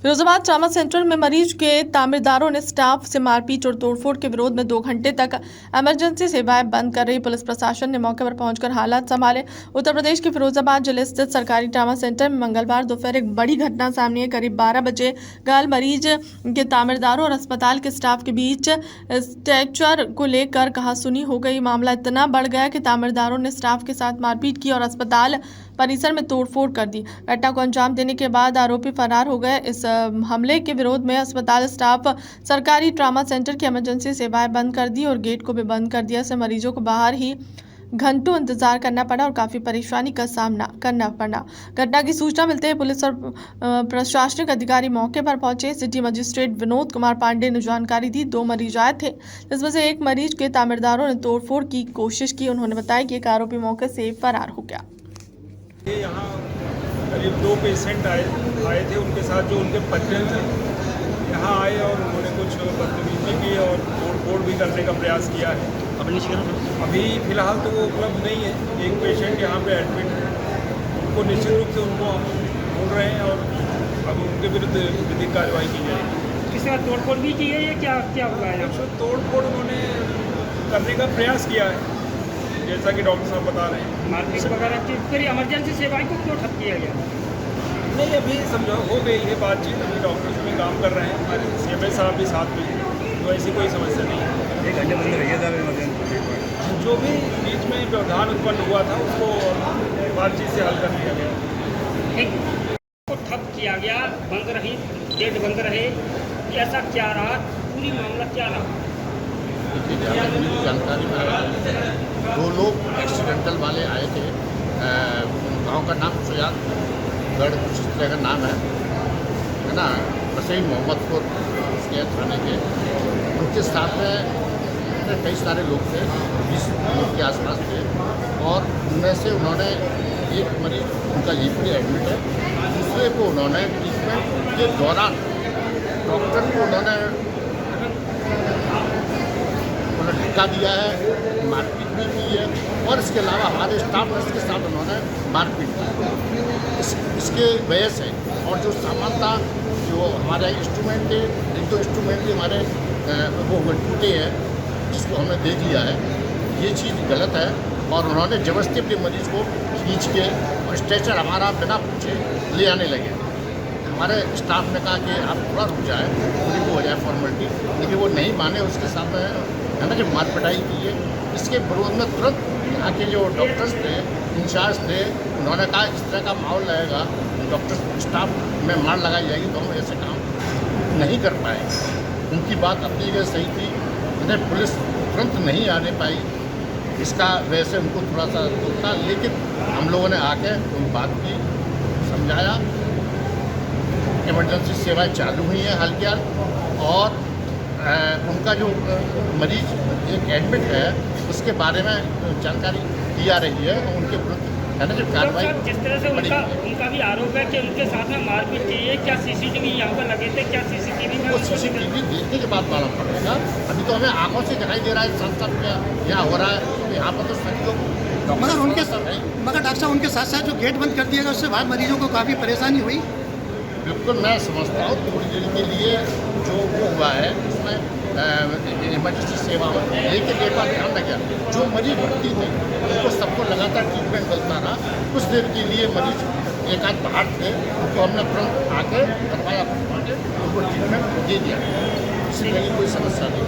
Firozabad trauma centre में मरीज के तामीरदारों ने स्टाफ से मारपीट और तोड़फोड़ के विरोध में 2 घंटे तक इमरजेंसी सेवाएं बंद कर रही पुलिस प्रशासन ने मौके पर पहुंचकर हालात संभाले। उत्तर प्रदेश के फिरोजाबाद जिले स्थित सरकारी ट्रामा सेंटर में मंगलवार दोपहर एक बड़ी घटना सामने आई। करीब 12 बजे घायल मरीज के तामीरदारों और अस्पताल के स्टाफ के बीच स्ट्रेचर को लेकर कहासुनी हो गई। मामला इतना बढ़ गया कि तामीरदारों ने स्टाफ के साथ मारपीट की और अस्पताल परिसर में तोड़फोड़ कर दी। घटना को अंजाम देने के बाद आरोपी फरार हो गए। इस हमले के विरोध में अस्पताल स्टाफ सरकारी ट्रामा सेंटर की इमरजेंसी सेवाएं बंद कर दी और गेट को भी बंद कर दिया। इससे मरीजों को बाहर ही घंटों इंतजार करना पड़ा और काफी परेशानी का सामना करना पड़ा। घटना की सूचना मिलते ही पुलिस और प्रशासनिक अधिकारी मौके पर पहुंचे। सिटी मजिस्ट्रेट विनोद कुमार पांडे ने जानकारी दी। 2 मरीज आए थे, जिसमें से एक मरीज के तामीरदारों ने तोड़फोड़ की कोशिश की। उन्होंने बताया कि एक आरोपी मौके से फरार हो गया। यहाँ करीब 2 पेशेंट आए थे, उनके साथ जो उनके परिजन थे यहाँ आए और उन्होंने कुछ बदतमीजी की और तोड़-फोड़ भी करने का प्रयास किया है। अभी फिलहाल तो वो उपलब्ध नहीं है। एक पेशेंट यहाँ पे एडमिट है, उनको निश्चित रूप से उनको हम ढूंढ रहे हैं और अब उनके विरुद्ध विधिक कार्रवाई की जाएगी। किसी का तोड़-फोड़ भी की है या क्या हुआ है? तोड़-फोड़ उन्होंने करने का प्रयास किया है, जैसा कि डॉक्टर साहब बता रहे हैं। मारपीट वगैरह की फिर इमरजेंसी सेवाएं को क्यों ठप किया गया? नहीं, अभी समझो हो गई है बातचीत। अभी डॉक्टर्स भी काम कर रहे हैं, हमारे CMS साहब भी साथ में हैं, तो ऐसी कोई समस्या नहीं है। 1 घंटे बंद रहिए था इमरजेंसी। जो भी बीच में व्यवधान उत्पन्न हुआ था उसको बातचीत से हल कर लिया गया। ठीक को ठप किया गया, बंद रही, गेट बंद रहे, ऐसा क्या रहा? पूरी मामला क्या रहा? जानकारी में 2 लोग एक्सीडेंटल वाले आए थे। गांव का नाम सुजातगढ़ कुछ इस तरह का नाम है ना, वसई मोहम्मदपुर उसके थाने के। उनके साथ में कई सारे लोग थे, 20 लोग के आसपास थे और उनमें से उन्होंने एक मरीज उनका यहीं पर एडमिट है, दूसरे को उन्होंने ट्रीटमेंट के दौरान डॉक्टर को उन्होंने धक्का दिया है, मारपीट भी की है और इसके अलावा हमारे स्टाफ नर्स के साथ उन्होंने मारपीट की। इसके वजह से और जो सामान था, जो हमारे इंस्ट्रूमेंट थे, 1-2 इंस्ट्रूमेंट भी हमारे वो टूटे हैं, जिसको हमने देख लिया है। ये चीज़ गलत है और उन्होंने ज़बरदस्ती अपने मरीज़ को खींच के और स्ट्रेचर हमारा बिना पूछे ले आने लगे। हमारे स्टाफ ने कहा कि आप थोड़ा रुक जाए, पूरी को हो जाए फॉर्मेलिटी, लेकिन वो नहीं माने। उसके साथ में है ना, जो मार पिटाई की है, इसके विरोध में तुरंत यहाँ के जो डॉक्टर्स थे, इंचार्ज थे, उन्होंने कहा इस तरह का माहौल रहेगा, डॉक्टर स्टाफ में मार लगाई जाएगी तो हम ऐसे काम नहीं कर पाए। उनकी बात अपनी जगह सही थी, उन्हें पुलिस तुरंत नहीं आने पाई, इसका वैसे उनको थोड़ा सा दुख था, लेकिन हम लोगों ने आके उन बात की समझाया। इमरजेंसी सेवाएं चालू हुई हैं हाल के हाल और उनका जो मरीज एक एडमिट है उसके बारे में जानकारी दी जा रही है और उनके विरुद्ध है ना जो कार्रवाई। जिस तरह से उनका भी आरोप है कि उनके साथ में मारपीट की है, क्या CCTV यहाँ पर लगे थे? क्या CCTV में? वो CCTV देखने के बाद मालूम पड़ेगा। अभी तो हमें आंखों से दिखाई दे रहा है साथ साथ क्या हो रहा है। तो यहाँ पर तो सभी लोग मगर डॉक्टर साहब उनके साथ साथ जो गेट बंद कर दिया गया उससे बाहर मरीजों को काफ़ी परेशानी हुई। बिल्कुल, मैं समझता हूँ थोड़ी देर के लिए जो वो हुआ है उसमें इमरजेंसी सेवा लेकिन एक बात ध्यान रखिए, जो मरीज भर्ती थे उनको सबको लगातार ट्रीटमेंट मिलता रहा। कुछ देर के लिए मरीज एक आध बाहर थे, उनको हमने तुरंत आके करवाया, उनको ट्रीटमेंट दे दिया, इसलिए कोई समस्या नहीं।